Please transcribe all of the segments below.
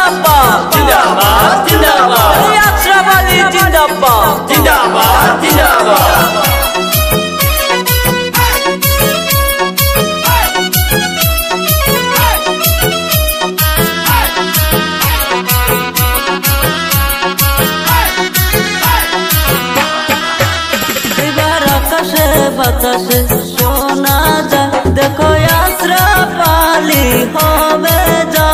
जिंदाबाद जिंदाबाद जिंदाबाद अशरफ अली जिंदाबाद जिंदाबाद जिंदाबाद বাতাসে শোনা যায় দেখো আশরাফ আলী হবে যা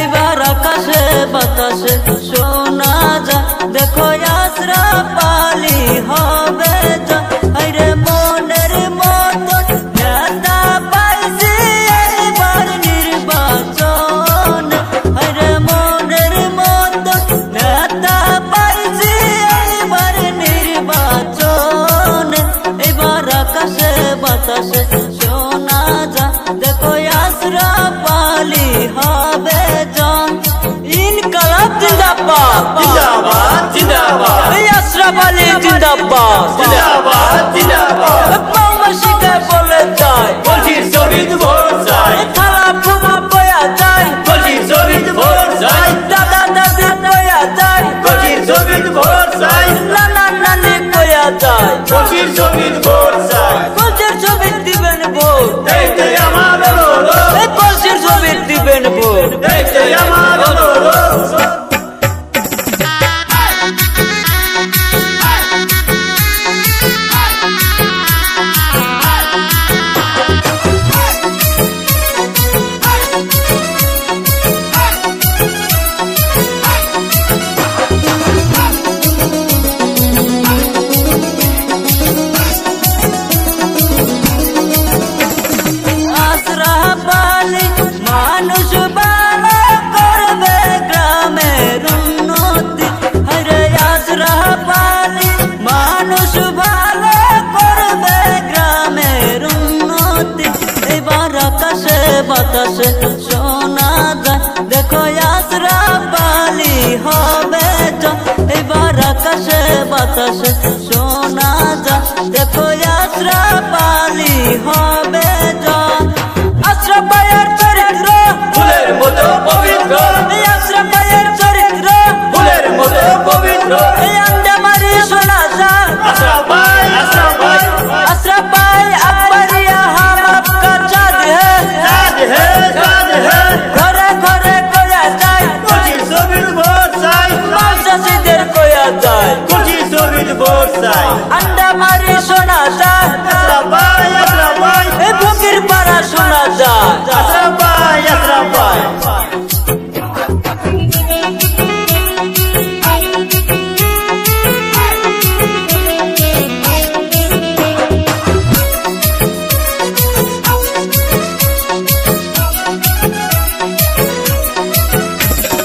এবার আকাশে বাতাসে শোনা যায় দেখো আশরাফ আলী হবে যা আরে মনের মতন নেতা পাইছি এবার নির্বাচন আরে মনের মতন নেতা পাইছি এবার নির্বাচন এবার আকাশে বাতাসে শোনা যা দেখো আশরাফ আলী হবে জন ইনকলাব জিন্দাবাদ जिंदाबाद जिंदाबाद আশরাফ আলী জিন্দাবাদ जिंदाबाद जिंदाबाद বাংলাদেশকে বলে যায় বলছি শহীদ ভোট চাই থালা ফুমা বয়া যায় বলছি শহীদ ভোট চাই দাদা দাদি বয়া যায় বলছি শহীদ ভোট চাই নানা নানি বয়া যায় বলছি শহীদ ভোট চাই কলসির ছবি দিবেন ভোট দেখতে আমার অনুরোধ এই কলসির ছবি দিবেন ভোট দেখতে আমার অনুরোধ আশরাফ আলী মানুষ ভালো করবে গ্রামের উন্নতি হরে আশরাফ আলী মানুষ ভালো করবে গ্রামের উন্নতি এবার আকাশে বাতাসে শোনা যায় দেখো আশরাফ আলী হবে যা এবার আকাশে বাতাসে শোনা যায় দেখো আশরাফ আলী হবে যা আশরাফ ভাইয়ের চরিত্র ফুলের মতো পবিত্র আশরাফ ভাইয়ের চরিত্র ফুলের মতো পবিত্র এই আন্দামারি শোনা যায় আশরাফ ভাই আশরাফ ভাই अशरफ भाई अकबरिया हम आपका चाँद है घरे घरे कोया जाए বলছি শহীদ ভোট চাই मांसा सिद्धर कोया जाए বলছি শহীদ ভোট চাই अंडा मारी सुना जाए আশরাফ ভাই ए फकीर पारा सुना जाए আশরাফ ভাই আশরাফ ভাই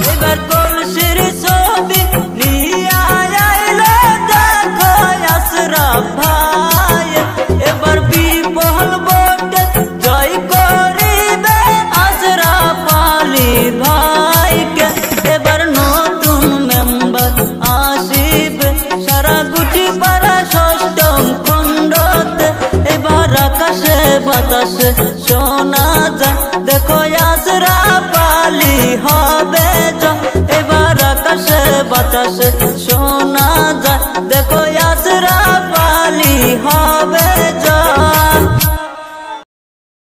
এবার কলসির ছবি নিয়ে আইলে দেখো আশরাফ ভাই এবার বিপুল ভোটে জয় করিবে আশরাফ আলী ভাইকে এবার নতুন মেম্বার আসিবে সারা গুটি পাড়া ষষ্ঠম খণ্ডতে এবার আকাশে বাতাসে শোনা যায় দেখো আশরাফ আলী হবে যা এবার আকাশে বাতাসে শোনা